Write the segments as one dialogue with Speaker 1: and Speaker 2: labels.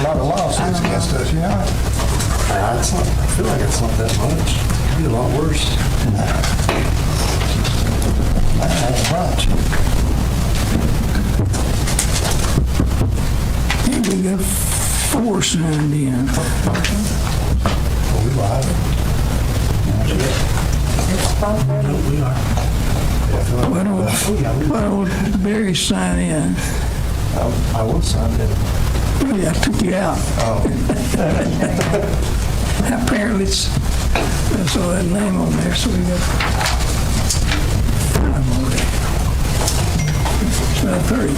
Speaker 1: a lot of lawsuits against us, you know?
Speaker 2: It's not, I feel like it's not that much. It could be a lot worse.
Speaker 1: That's a bunch.
Speaker 3: And we got 4 signed in.
Speaker 1: We lied.
Speaker 2: We are.
Speaker 3: Why don't Barry sign in?
Speaker 2: I will sign it.
Speaker 3: Oh, yeah, I took you out. Apparently I saw that name on there, so we got 5 already. It's about 30.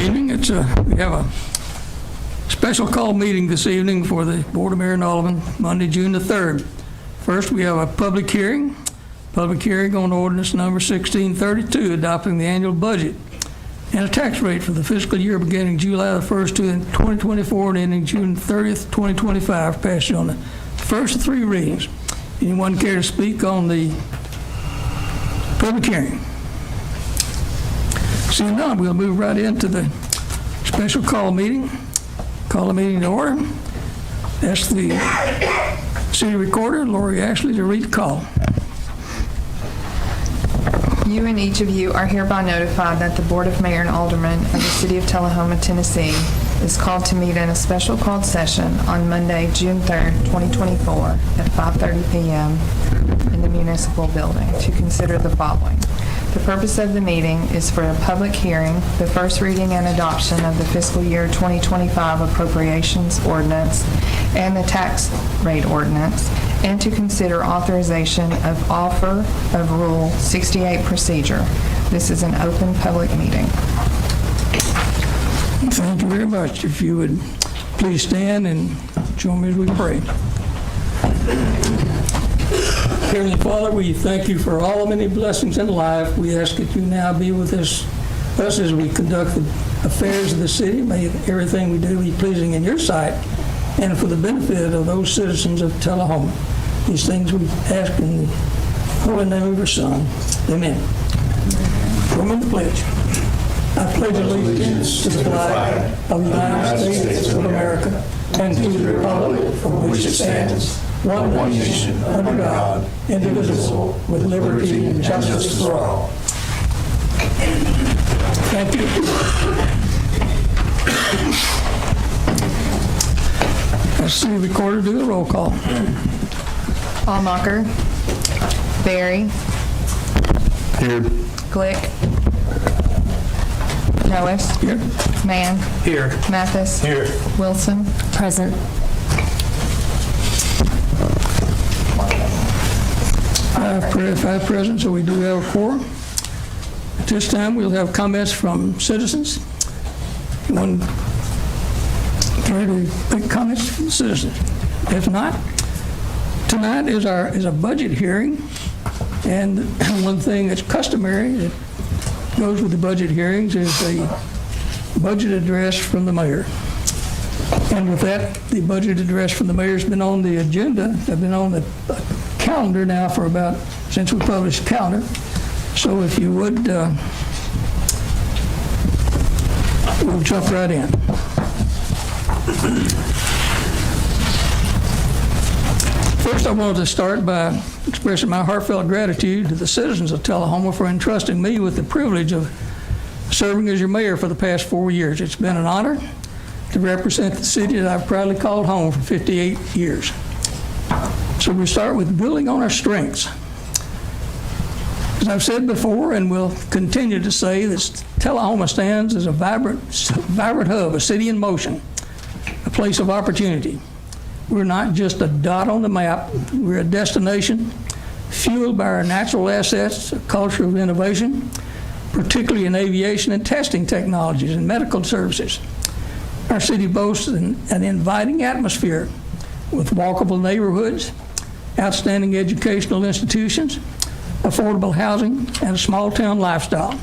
Speaker 3: Evening, we have a special call meeting this evening for the Board of Mayor and Aldermen, Monday, June the 3rd. First, we have a public hearing on ordinance number 1632, adopting the annual budget and a tax rate for the fiscal year beginning July the 1st, 2024 and ending June 30th, 2025, passed on the first of 3 readings. Anyone care to speak on the public hearing? Seeing none, we'll move right into the special call meeting. Call the meeting to order. Ask the city recorder, Lori Ashley, to read the call.
Speaker 4: You and each of you are hereby notified that the Board of Mayor and Aldermen of the City of Tullahoma, Tennessee is called to meet in a special called session on Monday, June 3rd, 2024 at 5:30 p.m. in the municipal building to consider the following. The purpose of the meeting is for a public hearing, the first reading and adoption of the fiscal year 2025 appropriations ordinance and the tax rate ordinance, and to consider authorization of offer of Rule 68 procedure. This is an open public meeting.
Speaker 3: Thank you very much. If you would please stand and join me as we pray. Heavenly Father, we thank you for all the many blessings in life. We ask that you now be with us as we conduct the affairs of the city. May everything we do be pleasing in your sight and for the benefit of those citizens of Tullahoma. These things we ask in the holy name of your Son. Amen. Join me in the pledge. I pledge allegiance to the flag of the United States of America and to the republic for which it stands, one nation, under God, indivisible, with liberty and justice for all. Thank you. Let's see the recorder do the roll call.
Speaker 4: Allmacher. Barry.
Speaker 2: Here.
Speaker 4: Glick. Noes.
Speaker 3: Here.
Speaker 4: Mann.
Speaker 2: Here.
Speaker 4: Mathis.
Speaker 2: Here.
Speaker 4: Wilson. Present.
Speaker 3: Five present, so we do have a quorum. At this time, we'll have comments from citizens. Anyone care to make comments from the citizens? If not, tonight is a budget hearing, and one thing that's customary that goes with the budget hearings is a budget address from the mayor. And with that, the budget address from the mayor has been on the agenda. I've been on the calendar now for since we published the calendar. So if you would, we'll jump right in. First, I wanted to start by expressing my heartfelt gratitude to the citizens of Tullahoma for entrusting me with the privilege of serving as your mayor for the past 4 years. It's been an honor to represent the city that I've proudly called home for 58 years. So we start with building on our strengths. As I've said before and will continue to say, that Tullahoma stands as a vibrant hub, a city in motion, a place of opportunity. We're not just a dot on the map, we're a destination fueled by our natural assets, a culture of innovation, particularly in aviation and testing technologies and medical services. Our city boasts an inviting atmosphere with walkable neighborhoods, outstanding educational institutions, affordable housing, and a small-town lifestyle.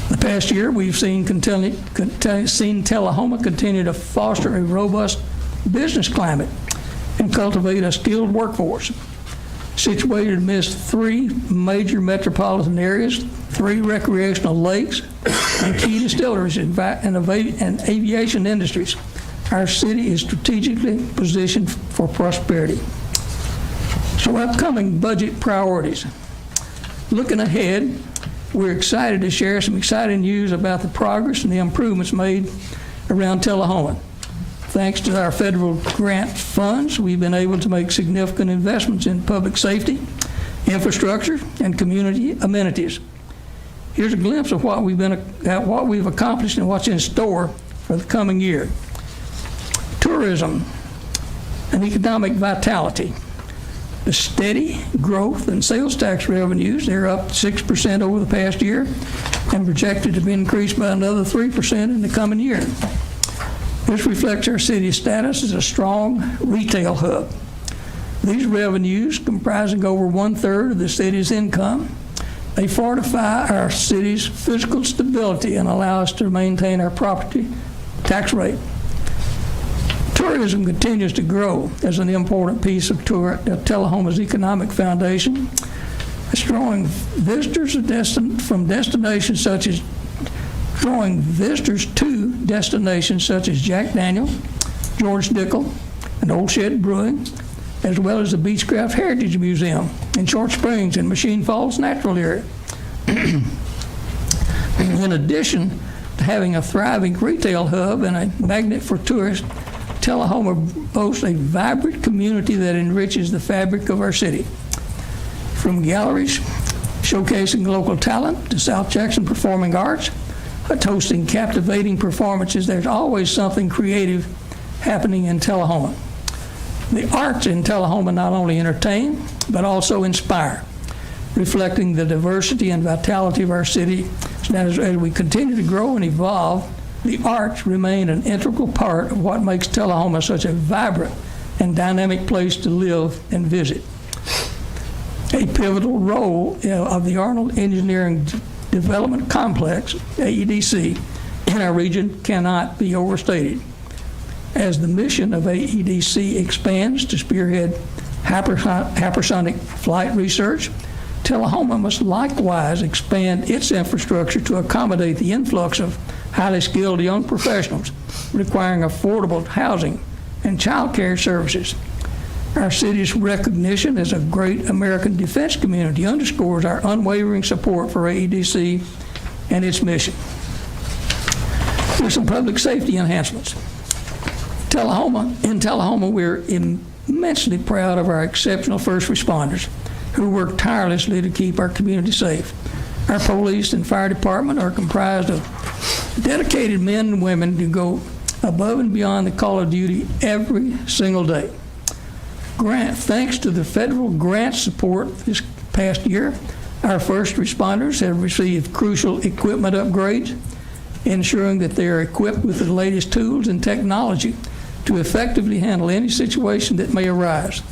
Speaker 3: The past year, we've seen Tullahoma continue to foster a robust business climate and cultivate a skilled workforce. situated amidst 3 major metropolitan areas, 3 recreational lakes, and key distilleries and aviation industries. Our city is strategically positioned for prosperity. So upcoming budget priorities. Looking ahead, we're excited to share some exciting news about the progress and the improvements made around Tullahoma. Thanks to our federal grant funds, we've been able to make significant investments in public safety, infrastructure, and community amenities. Here's a glimpse of what we've accomplished and what's in store for the coming year. Tourism and economic vitality. The steady growth in sales tax revenues, they're up 6% over the past year and projected to be increased by another 3% in the coming year. This reflects our city's status as a strong retail hub. These revenues, comprising over 1/3 of the city's income, they fortify our city's fiscal stability and allow us to maintain our property tax rate. Tourism continues to grow as an important piece of Tullahoma's economic foundation. It's drawing visitors from destinations such as destinations such as Jack Daniel, George Dickel, and Old Shed Brewing, as well as the Beechcraft Heritage Museum in Short Springs and Machine Falls Natural Area. In addition to having a thriving retail hub and a magnet for tourists, Tullahoma boasts a vibrant community that enriches the fabric of our city. From galleries showcasing local talent to South Jackson Performing Arts, hosting captivating performances, there's always something creative happening in Tullahoma. The arts in Tullahoma not only entertain, but also inspire, reflecting the diversity and vitality of our city. As we continue to grow and evolve, the arts remain an integral part of what makes Tullahoma such a vibrant and dynamic place to live and visit. A pivotal role of the Arnold Engineering Development Complex, AEDC, in our region cannot be overstated. As the mission of AEDC expands to spearhead hypersonic flight research, Tullahoma must likewise expand its infrastructure to accommodate the influx of highly skilled young professionals requiring affordable housing and child care services. Our city's recognition as a great American defense community underscores our unwavering support for AEDC and its mission. Here's some public safety enhancements. In Tullahoma, we're immensely proud of our exceptional first responders who work tirelessly to keep our community safe. Our police and fire department are comprised of dedicated men and women who go above and beyond the call of duty every single day. Thanks to the federal grant support this past year, our first responders have received crucial equipment upgrades, ensuring that they are equipped with the latest tools and technology to effectively handle any situation that may arise.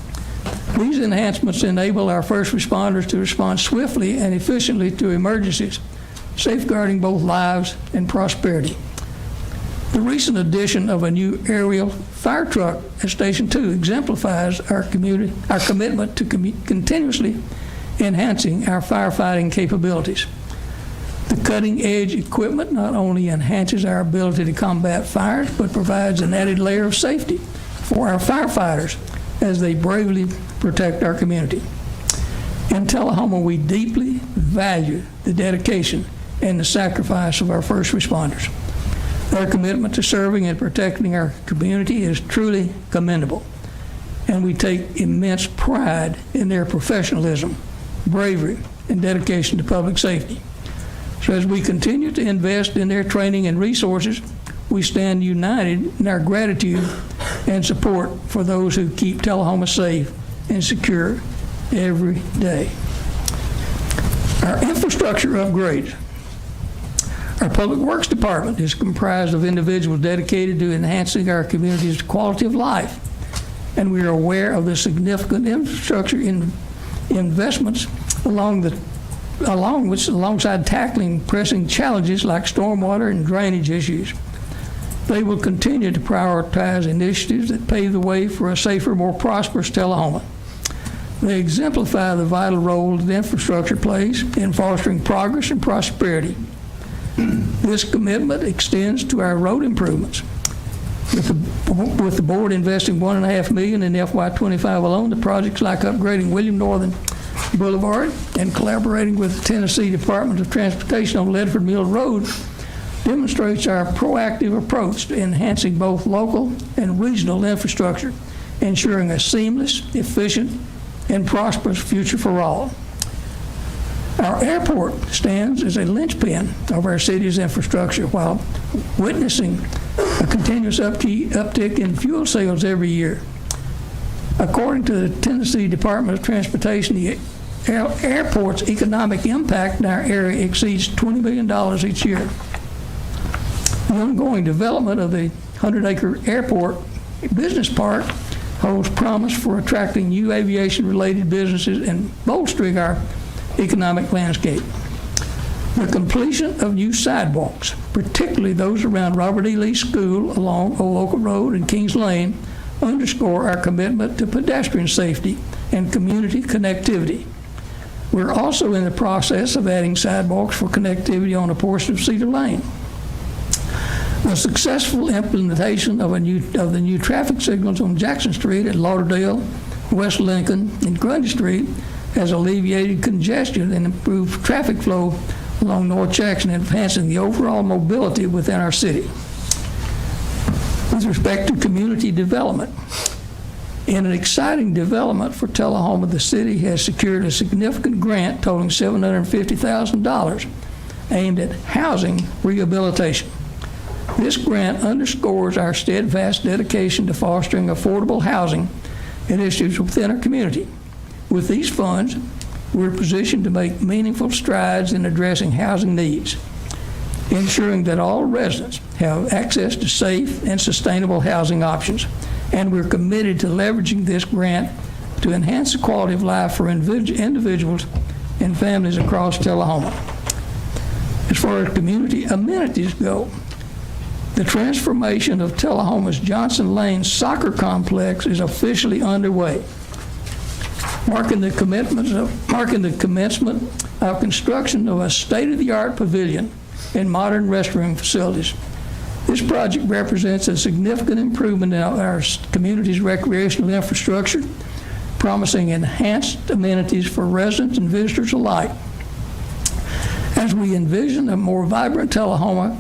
Speaker 3: These enhancements enable our first responders to respond swiftly and efficiently to emergencies, safeguarding both lives and prosperity. The recent addition of a new aerial fire truck at Station 2 exemplifies our commitment to continuously enhancing our firefighting capabilities. The cutting-edge equipment not only enhances our ability to combat fires, but provides an added layer of safety for our firefighters as they bravely protect our community. In Tullahoma, we deeply value the dedication and the sacrifice of our first responders. Their commitment to serving and protecting our community is truly commendable, and we take immense pride in their professionalism, bravery, and dedication to public safety. So as we continue to invest in their training and resources, we stand united in our gratitude and support for those who keep Tullahoma safe and secure every day. Our infrastructure upgrades. Our Public Works Department is comprised of individuals dedicated to enhancing our community's quality of life, and we are aware of the significant infrastructure investments alongside tackling pressing challenges like stormwater and drainage issues. They will continue to prioritize initiatives that pave the way for a safer, more prosperous Tullahoma. They exemplify the vital role that infrastructure plays in fostering progress and prosperity. This commitment extends to our road improvements. With the board investing $1.5 million in FY25 alone, the projects like upgrading William Northern Boulevard and collaborating with the Tennessee Department of Transportation on Ledford Mill Road demonstrates our proactive approach to enhancing both local and regional infrastructure, ensuring a seamless, efficient, and prosperous future for all. Our airport stands as a linchpin of our city's infrastructure while witnessing a continuous uptick in fuel sales every year. According to the Tennessee Department of Transportation, the airport's economic impact in our area exceeds $20 million each year. The ongoing development of the 100-acre airport business park holds promise for attracting new aviation-related businesses and bolstering our economic landscape. The completion of new sidewalks, particularly those around Robert E. Lee School along Old Local Road and Kings Lane, underscore our commitment to pedestrian safety and community connectivity. We're also in the process of adding sidewalks for connectivity on a portion of Cedar Lane. The successful implementation of the new traffic signals on Jackson Street at Lauderdale, West Lincoln, and Grundy Street has alleviated congestion and improved traffic flow along North Jackson, enhancing the overall mobility within our city. With respect to community development, in an exciting development for Tullahoma, the city has secured a significant grant totaling $750,000 aimed at housing rehabilitation. This grant underscores our steadfast dedication to fostering affordable housing initiatives within our community. With these funds, we're positioned to make meaningful strides in addressing housing needs, ensuring that all residents have access to safe and sustainable housing options. And we're committed to leveraging this grant to enhance the quality of life for individuals and families across Tullahoma. As far as community amenities go, the transformation of Tullahoma's Johnson Lane soccer complex is officially underway, marking the commencement of construction of a state-of-the-art pavilion and modern restroom facilities. This project represents a significant improvement in our community's recreational infrastructure, promising enhanced amenities for residents and visitors alike. As we envision a more vibrant Tullahoma,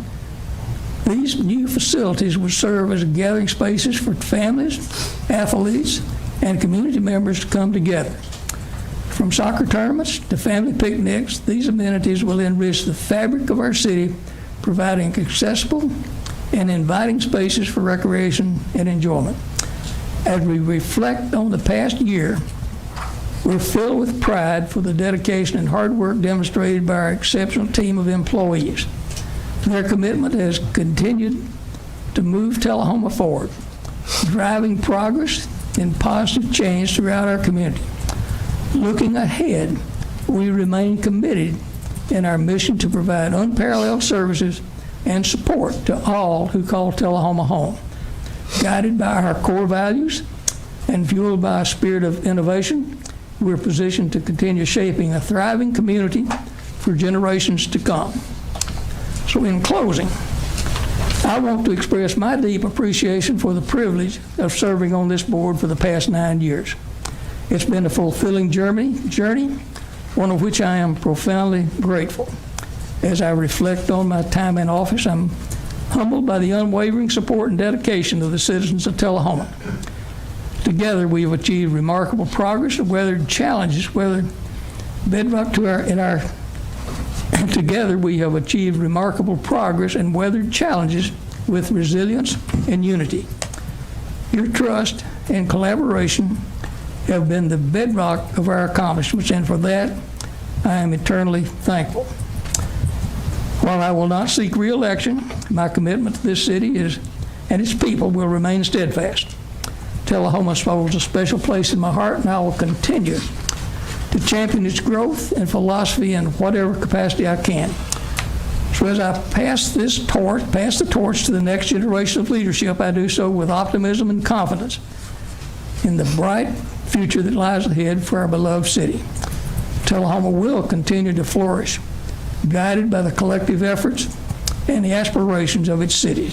Speaker 3: these new facilities would serve as gathering spaces for families, athletes, and community members to come together. From soccer tournaments to family picnics, these amenities will enrich the fabric of our city, providing accessible and inviting spaces for recreation and enjoyment. As we reflect on the past year, we're filled with pride for the dedication and hard work demonstrated by our exceptional team of employees. Their commitment has continued to move Tullahoma forward, driving progress and positive change throughout our community. Looking ahead, we remain committed in our mission to provide unparalleled services and support to all who call Tullahoma home. Guided by our core values and fueled by a spirit of innovation, we're positioned to continue shaping a thriving community for generations to come. So in closing, I want to express my deep appreciation for the privilege of serving on this board for the past 9 years. It's been a fulfilling journey, one of which I am profoundly grateful. As I reflect on my time in office, I'm humbled by the unwavering support and dedication of the citizens of Tullahoma. Together, we have achieved remarkable progress and weathered challenges, Together, we have achieved remarkable progress and weathered challenges with resilience and unity. Your trust and collaboration have been the bedrock of our accomplishments, and for that, I am eternally thankful. While I will not seek re-election, my commitment to this city and its people will remain steadfast. Tullahoma holds a special place in my heart, and I will continue to champion its growth and philosophy in whatever capacity I can. So as I pass the torch to the next generation of leadership, I do so with optimism and confidence in the bright future that lies ahead for our beloved city. Tullahoma will continue to flourish, guided by the collective efforts and the aspirations of its city.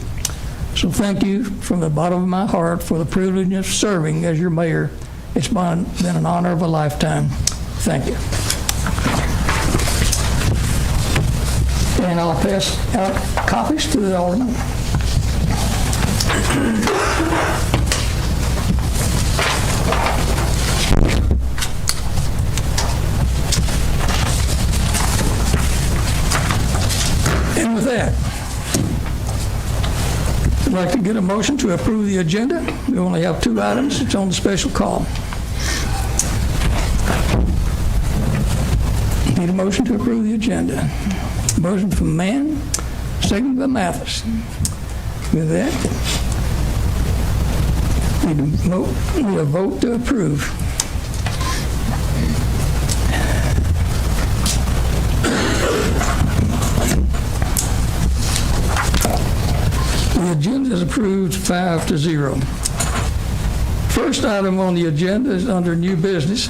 Speaker 3: So thank you from the bottom of my heart for the privilege of serving as your mayor. It's been an honor of a lifetime. Thank you. And I'll pass out copies to the aldermen. And with that, I'd like to get a motion to approve the agenda. We only have 2 items. It's on the special call. Need a motion to approve the agenda. Motion from Mann, second by Mathis. With that, need a vote to approve. The agenda is approved 5-0. First item on the agenda is under new business.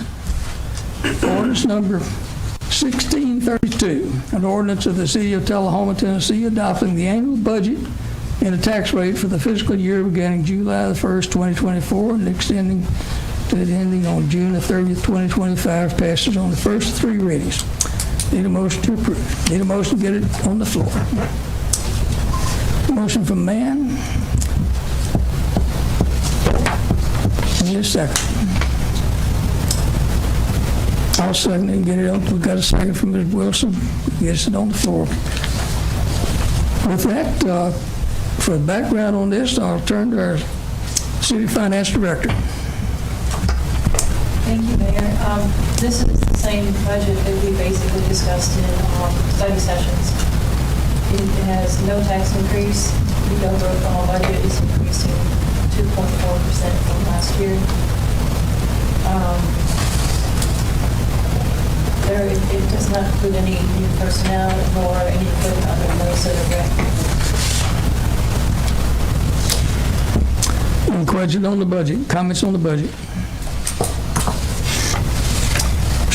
Speaker 3: Ordinance number 1632, an ordinance of the City of Tullahoma, Tennessee, adopting the annual budget and the tax rate for the fiscal year beginning July the 1st, 2024, and extending to the ending on June the 30th, 2025, passes on the first 3 readings. Need a motion to approve. Need a motion to get it on the floor. Motion from Mann. Need a second. I'll second it and get it up. We've got a second from Ms. Wilson. Gets it on the floor. With that, for the background on this, I'll turn to our City Finance Director.
Speaker 5: Thank you, Mayor. This is the same budget that we basically discussed in study sessions. It has no tax increase. The overall budget is increasing 2.4% from last year. It does not include any new personnel nor any equipment other than those that are
Speaker 3: Any questions on the budget? Comments on the budget?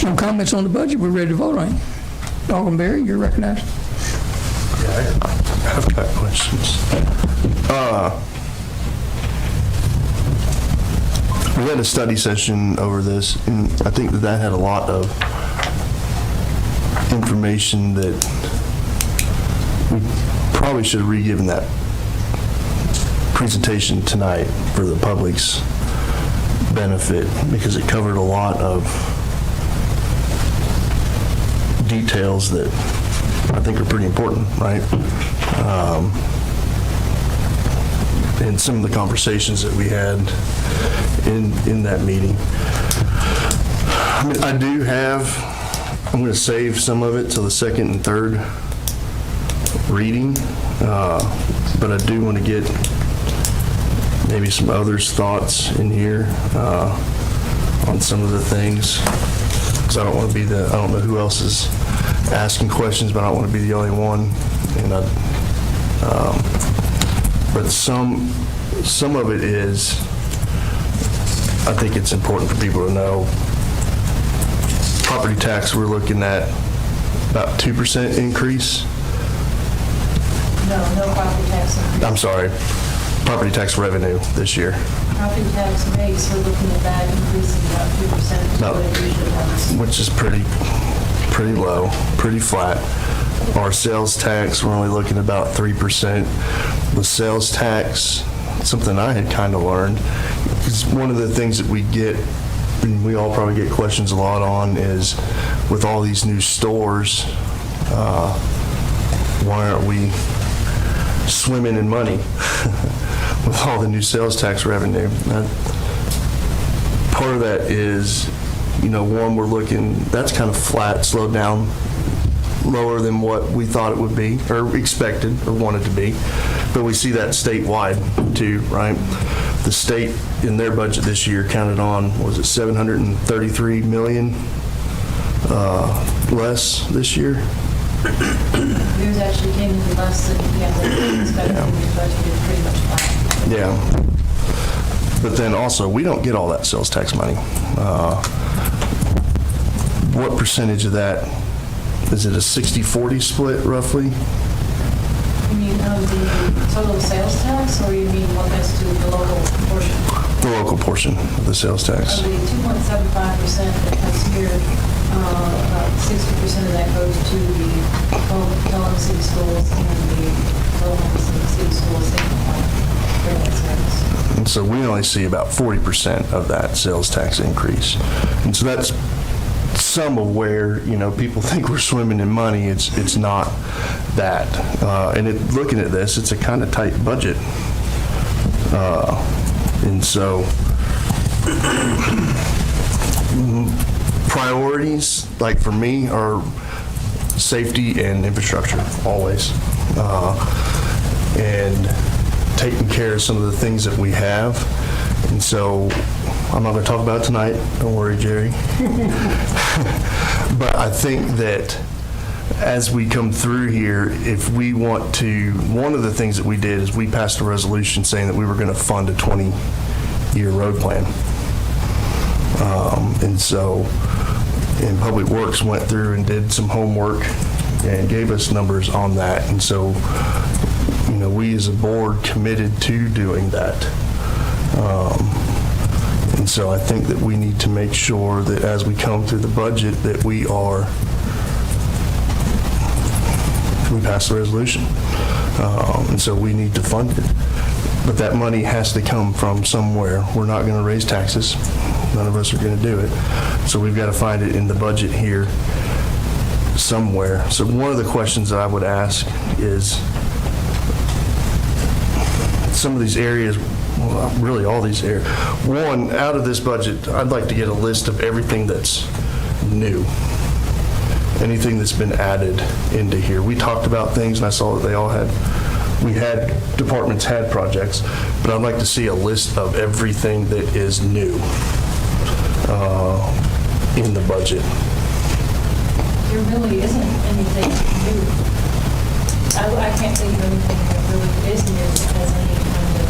Speaker 3: No comments on the budget. We're ready to vote on it. Alderman Berry, you're recognized.
Speaker 2: Yeah, I've got questions. We had a study session over this, and I think that had a lot of information that we probably should have re-given that presentation tonight for the public's benefit, because it covered a lot of details that I think are pretty important, right? And some of the conversations that we had in that meeting. I mean, I'm going to save some of it till the second and third reading, but I do want to get maybe some others' thoughts in here on some of the things, because I don't want to be I don't know who else is asking questions, but I don't want to be the only one. And but some of it is, I think it's important for people to know. Property tax, we're looking at about 2% increase.
Speaker 5: no property tax increase.
Speaker 2: I'm sorry, property tax revenue this year.
Speaker 5: Property tax base, we're looking at that increasing about 2%, is
Speaker 2: No.
Speaker 5: what it usually runs.
Speaker 2: Which is pretty low, pretty flat. Our sales tax, we're only looking at about 3%. The sales tax, something I had kind of learned, is one of the things that we get, and we all probably get questions a lot on, is with all these new stores, why aren't we swimming in money with all the new sales tax revenue? Part of that is, one, we're looking, that's kind of flat, slowed down, lower than what we thought it would be, or expected, or wanted to be. But we see that statewide too, right? The state, in their budget this year, counted on, was it 733 million less this year?
Speaker 5: Yours actually came in less than we had expected. Your budget is pretty much flat.
Speaker 2: Yeah. But then also, we don't get all that sales tax money. What percentage of that, is it a 60-40 split roughly?
Speaker 5: You mean of the total sales tax, or you mean what goes to the local portion?
Speaker 2: The local portion of the sales tax.
Speaker 5: Of the 2.75% that comes here, about 60% of that goes to the Tullahoma City Schools and the Tullahoma City Schools for that service.
Speaker 2: And so we only see about 40% of that sales tax increase. And so that's some of where, people think we're swimming in money. It's not that. And looking at this, it's a kind of tight budget. And so priorities, like for me, are safety and infrastructure, always. And taking care of some of the things that we have. And so I'm not going to talk about it tonight. Don't worry, Jerry. But I think that as we come through here, if we want to, one of the things that we did is we passed a resolution saying that we were going to fund a 20-year road plan. And so, and Public Works went through and did some homework and gave us numbers on that. And so, we as a board committed to doing that. And so I think that we need to make sure that as we come through the budget that we pass the resolution. And so we need to fund it. But that money has to come from somewhere. We're not going to raise taxes. None of us are going to do it. So we've got to find it in the budget here somewhere. So one of the questions that I would ask is, some of these areas, well, really all these areas. One, out of this budget, I'd like to get a list of everything that's new. Anything that's been added into here. We talked about things, and I saw that departments had projects, but I'd like to see a list of everything that is new in the budget.
Speaker 5: There really isn't anything new. I can't think of anything that really is new that has any kind of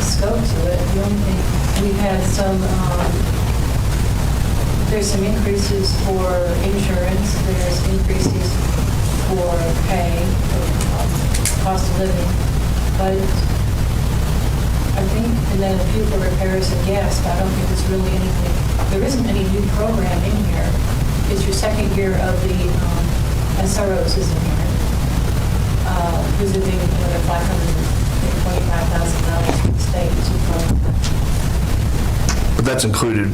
Speaker 5: scope to it. The only thing, we've had there's some increases for insurance, there's increases for pay, cost of living, but I think, and then a few for repairs and gas, but I don't think there's really anything, there isn't any new program in here. It's your second year of the SROs is in here. Visiting another $525,000 from the state to
Speaker 2: But that's included,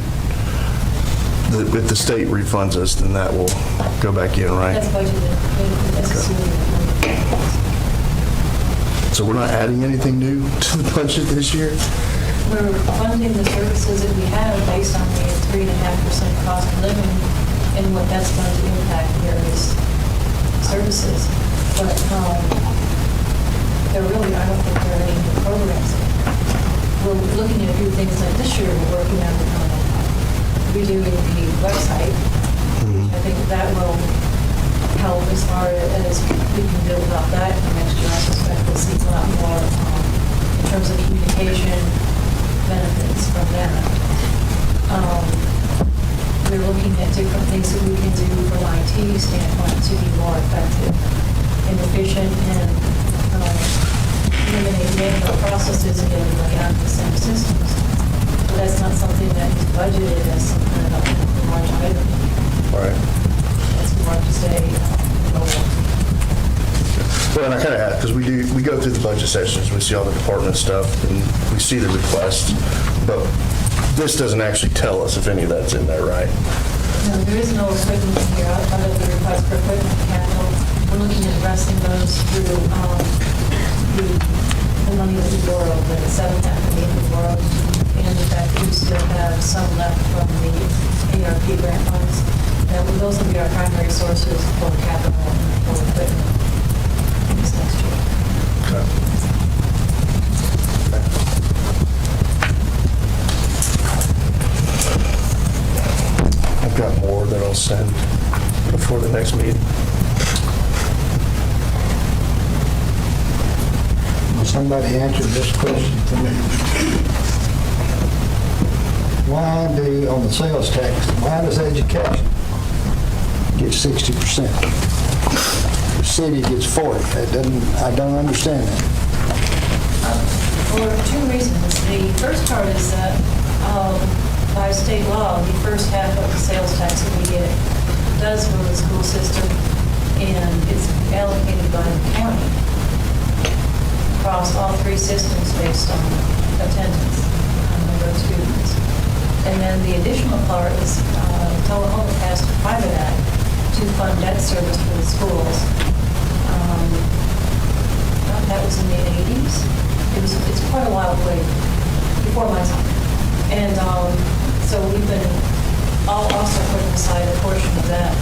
Speaker 2: if the state refunds us, then that will go back in, right?
Speaker 5: That's budgeted. That's assuming.
Speaker 2: So we're not adding anything new to the budget this year?
Speaker 5: We're funding the services that we have based on the 3.5% cost of living and what that's going to impact various services. But there really, I don't think there are any new programs. We're looking at a few things like this year, we're working on redoing the website. I think that will help as far as we can build up that for next year. I suspect we'll see a lot more in terms of communication benefits from that. We're looking at different things that we can do from an IT standpoint to be more effective and efficient and eliminate manual processes and get everybody onto the same systems. But that's not something that is budgeted as some kind of a large item.
Speaker 2: Right.
Speaker 5: It's more to say,
Speaker 2: Well, and I kind of have, because we go through the budget sessions, we see all the department stuff, and we see the requests, but this doesn't actually tell us if any of that's in there, right?
Speaker 5: no, there is no equipment in here other than the request for equipment and capital. We're looking at addressing those through the money that we borrowed, the $7.5 million we borrowed, and the fact that we still have some left from the ARP grant funds. Those will be our primary sources for capital and for equipment this next year.
Speaker 2: Okay. I've got more that I'll send before the next meeting.
Speaker 1: Will somebody answer this question for me? Why do, on the sales tax, why does education get 60%? The city gets 40. That doesn't, I don't understand that.
Speaker 5: For two reasons. The first part is that by state law, the first half of the sales tax that we get does go to the school system, and it's allocated by the county across all three systems based on attendance, number of students. And then the additional part is Tullahoma passed a private act to fund debt service for the schools. That was in the 80s. It's quite a while away, before my time. And so we've been also putting aside a portion of that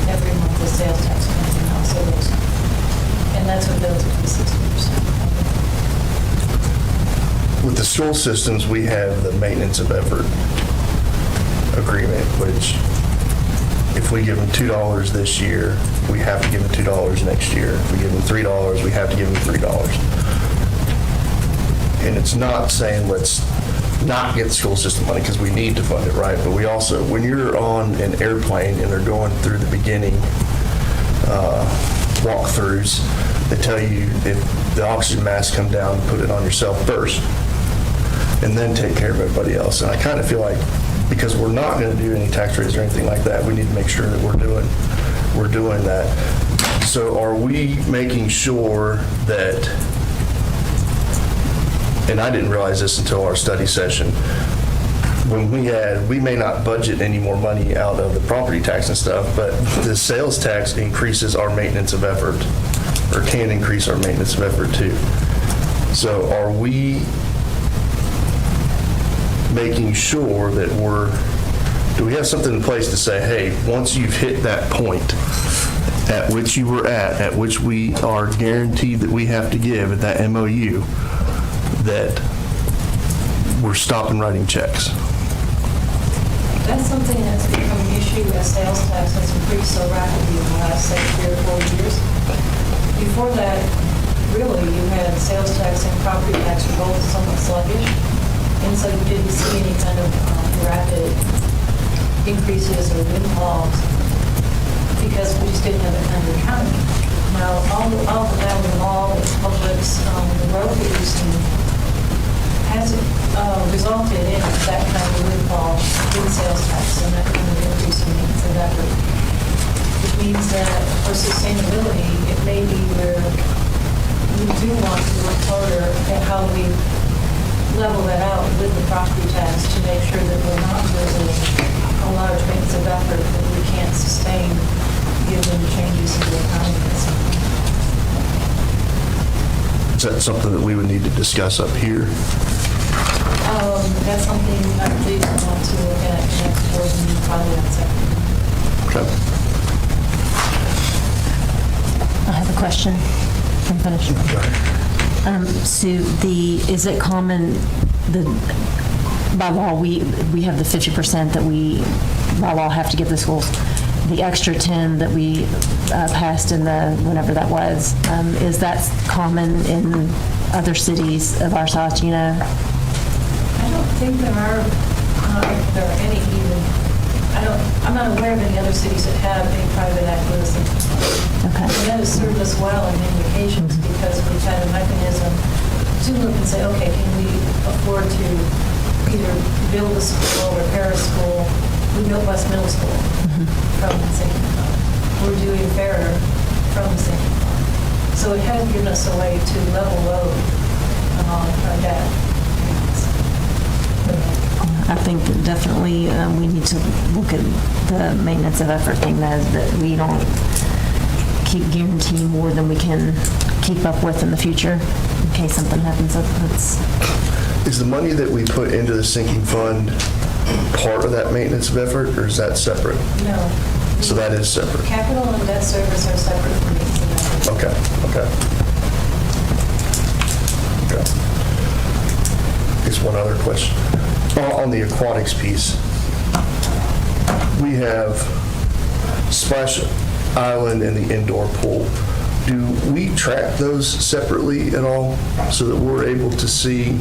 Speaker 5: every month. The sales tax comes in also goes, and that's what builds it to 60%.
Speaker 2: With the school systems, we have the maintenance of effort agreement, which if we give them $2 this year, we have to give them $2 next year. If we give them $3, we have to give them $3. And it's not saying let's not get school system money because we need to fund it, right? But we also, when you're on an airplane and they're going through the beginning walkthroughs, they tell you if the oxygen mask come down, put it on yourself first and then take care of everybody else. And I kind of feel like because we're not going to do any tax raise or anything like that, we need to make sure that we're doing that. So are we making sure that, and I didn't realize this until our study session, when we may not budget any more money out of the property tax and stuff, but the sales tax increases our maintenance of effort, or can increase our maintenance of effort too. So are we making sure that do we have something in place to say, hey, once you've hit that point at which you were at which we are guaranteed that we have to give at that MOU, that we're stopping writing checks?
Speaker 5: That's something that's become an issue as sales tax has increased so rapidly in the last, say, 3 or 4 years. Before that, really, you had sales tax and property tax were both somewhat sluggish, and so you didn't see any kind of rapid increases or windfalls because we just didn't have that kind of economy. Now, all now the mall, the Publix, the growth that we've seen has resulted in that kind of windfall in sales tax and that kind of increase in maintenance of effort. Which means that for sustainability, it may be where we do want to look harder at how we level that out with the property tax to make sure that we're not losing a large maintenance of effort that we can't sustain given the changes in the economy.
Speaker 2: Is that something that we would need to discuss up here?
Speaker 5: That's something I believe I want to look at next board meeting, probably on second.
Speaker 2: Okay.
Speaker 6: I have a question. I'm finished. Sue, is it common, by law, we have the 50% that we, by law, have to give the schools. The extra 10 that we passed in the, whenever that was, is that common in other cities of our size, you know?
Speaker 5: I don't think there are any even, I'm not aware of any other cities that have a private acquisition.
Speaker 6: Okay.
Speaker 5: And that has served us well on many occasions because we've had a mechanism to look and say, okay, can we afford to either build a school or repair a school? We built West Middle School from the sinking fund. We're doing Farrer from the sinking fund. So it has given us a way to level load our debt.
Speaker 6: I think that definitely we need to look at the maintenance of effort thing, that we don't keep guaranteeing more than we can keep up with in the future in case something happens.
Speaker 2: Is the money that we put into the sinking fund part of that maintenance of effort, or is that separate?
Speaker 5: No.
Speaker 2: So that is separate.
Speaker 5: Capital and debt service are separate from maintenance of effort.
Speaker 2: Okay. Here's one other question. On the aquatics piece, we have Splash Island and the indoor pool. Do we track those separately at all so that we're able to see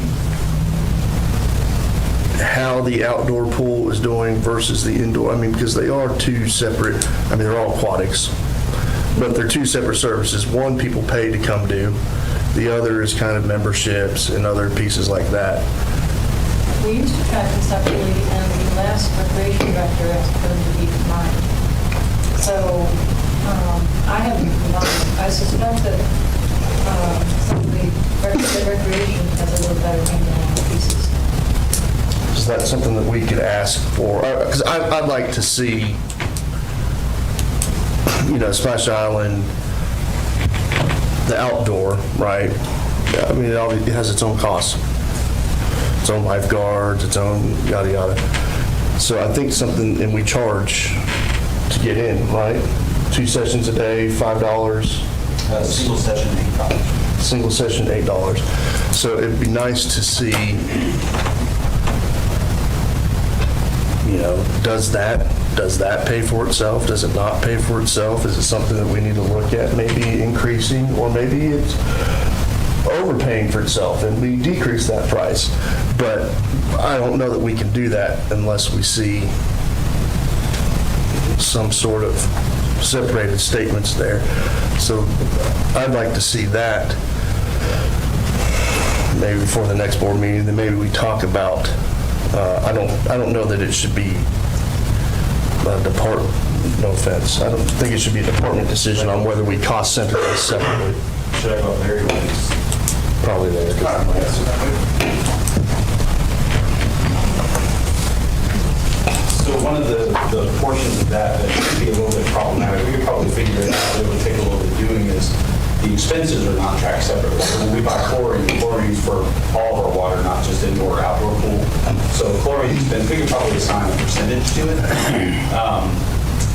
Speaker 2: how the outdoor pool is doing versus the indoor. I mean, because they are two separate, I mean, they're all aquatics, but they're two separate services. One, people pay to come do. The other is kind of memberships and other pieces like that.
Speaker 5: We used to track them separately, and the last recreation director asked for them to be combined. So I haven't combined. I suspect that some of the recreation has a little better handle on the pieces.
Speaker 2: Is that something that we could ask for? Because I'd like to see, Splash Island, the outdoor, right? I mean, it has its own costs, its own lifeguards, its own yada yada. So I think something, and we charge to get in, right? 2 sessions a day, $5.
Speaker 7: Single session, $8.
Speaker 2: Single session, $8. So it'd be nice to see, does that pay for itself? Does it not pay for itself? Is it something that we need to look at maybe increasing, or maybe it's overpaying for itself and we decrease that price? But I don't know that we can do that unless we see some sort of separated statements there. So I'd like to see that maybe before the next board meeting, then maybe we talk about, I don't know that it should be a department, no offense, I don't think it should be a department decision on whether we cost center this separately.
Speaker 7: Should I go there?
Speaker 2: Probably there.
Speaker 7: So one of the portions of that could be a little bit problematic, we could probably figure it out, it would take a little bit doing, is the expenses are not tracked separately. So when we buy chlorine's for all of our water, not just indoor or outdoor pool. So chlorine expense, we could probably assign a percentage to it,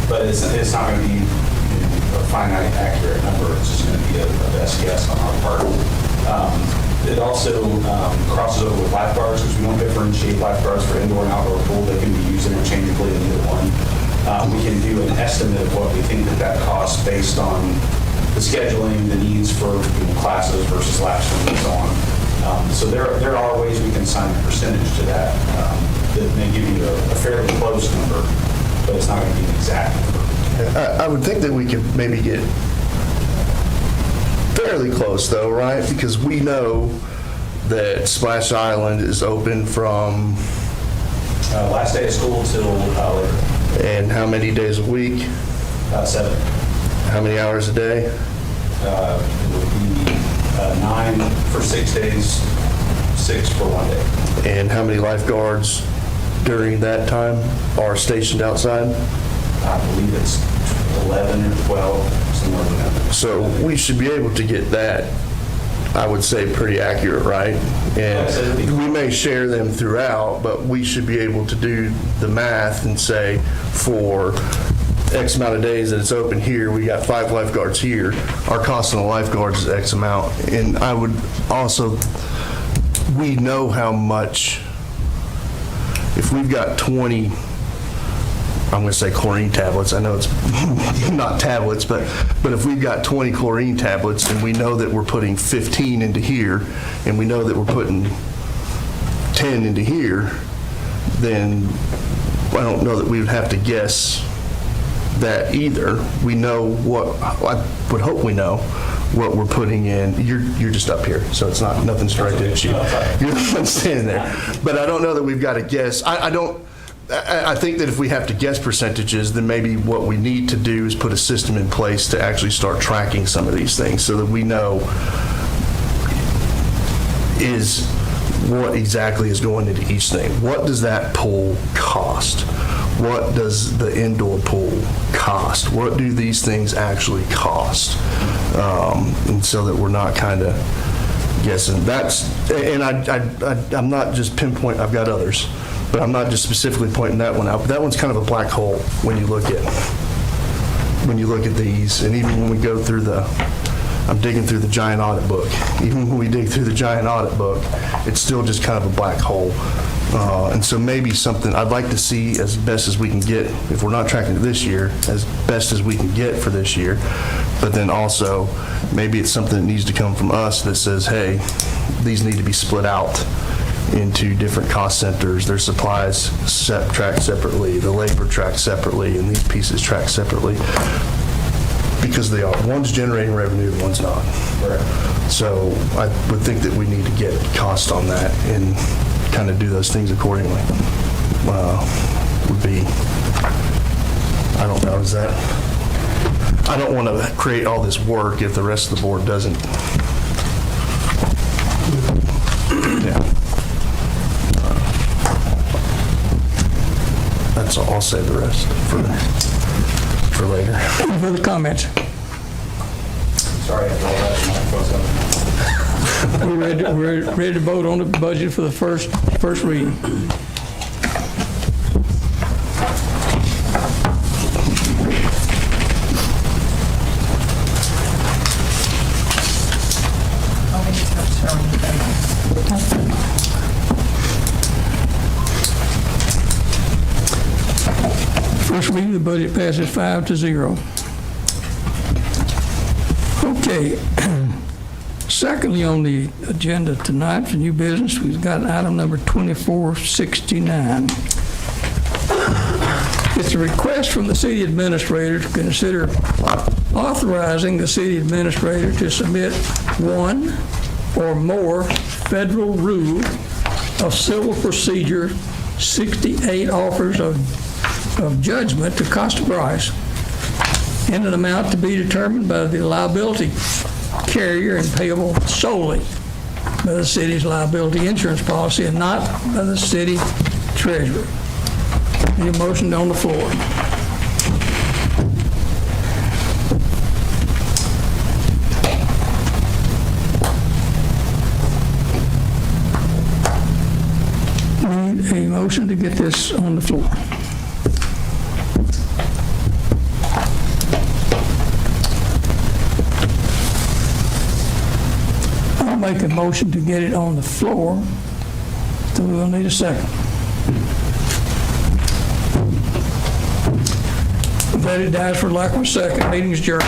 Speaker 7: but it's not going to be a finite, accurate number. It's just going to be a best guess on our part. It also crosses over with lifeguards, because we don't differentiate lifeguards for indoor and outdoor pool. They can be used interchangeably in either one. We can do an estimate of what we think that costs based on the scheduling, the needs for classes versus lap swim and so on. So there are ways we can assign a percentage to that that may give you a fairly close number, but it's not going to be an exact number.
Speaker 2: I would think that we could maybe get fairly close though, right? Because we know that Splash Island is open from
Speaker 7: Last day of school till later.
Speaker 2: and how many days a week?
Speaker 7: 7.
Speaker 2: How many hours a day?
Speaker 7: It would be 9 for 6 days, 6 for 1 day.
Speaker 2: And how many lifeguards during that time are stationed outside?
Speaker 7: I believe it's 11 or 12, somewhere in that.
Speaker 2: So we should be able to get that, I would say, pretty accurate, right? And we may share them throughout, but we should be able to do the math and say, for X amount of days that it's open here, we got 5 lifeguards here, our cost on the lifeguards is X amount. And I would also, we know how much, if we've got 20, I'm going to say chlorine tablets, I know it's not tablets, but if we've got 20 chlorine tablets and we know that we're putting 15 into here, and we know that we're putting 10 into here, then I don't know that we would have to guess that either. We know what, I would hope we know what we're putting in. You're just up here, so it's not, nothing's directed at you. You're the one standing there. But I don't know that we've got to guess. I think that if we have to guess percentages, then maybe what we need to do is put a system in place to actually start tracking some of these things so that we know is what exactly is going into each thing. What does that pool cost? What does the indoor pool cost? What do these things actually cost? And so that we're not kind of guessing. And I'm not just pinpoint, I've got others, but I'm not just specifically pointing that one out. But that one's kind of a black hole when you look at these, and even when we go through I'm digging through the giant audit book. Even when we dig through the giant audit book, it's still just kind of a black hole. And so maybe something I'd like to see as best as we can get, if we're not tracking it this year, as best as we can get for this year. But then also, maybe it's something that needs to come from us that says, hey, these need to be split out into different cost centers. Their supplies tracked separately, the labor tracked separately, and these pieces tracked separately because they are. One's generating revenue, one's not. So I would think that we need to get cost on that and kind of do those things accordingly. Would be, I don't know, is that, I don't want to create all this work if the rest of the board doesn't. Yeah. That's all. I'll save the rest for later.
Speaker 3: Any further comments?
Speaker 7: Sorry, I have all that microphone.
Speaker 3: We're ready to vote on the budget for the first reading. First reading, the budget passes 5-0. Okay. Secondly on the agenda tonight for new business, we've got item number 2469. It's a request from the city administrator to consider authorizing the city administrator to submit one or more federal rule of civil procedure 68 offers of judgment to Costa Bryce in an amount to be determined by the liability carrier and payable solely by the city's liability insurance policy and not by the city treasurer. Need a motion on the floor. Need a motion to get this on the floor. I'll make a motion to get it on the floor, so we'll need a second. That it dies for lack of a second. Meeting is adjourned.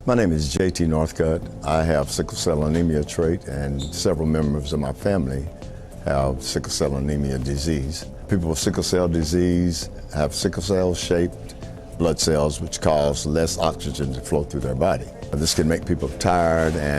Speaker 8: My name is J.T. Northcutt. I have sickle cell anemia trait, and several members of my family have sickle cell anemia disease. People with sickle cell disease have sickle cell-shaped blood cells, which cause less oxygen to flow through their body. This can make people tired and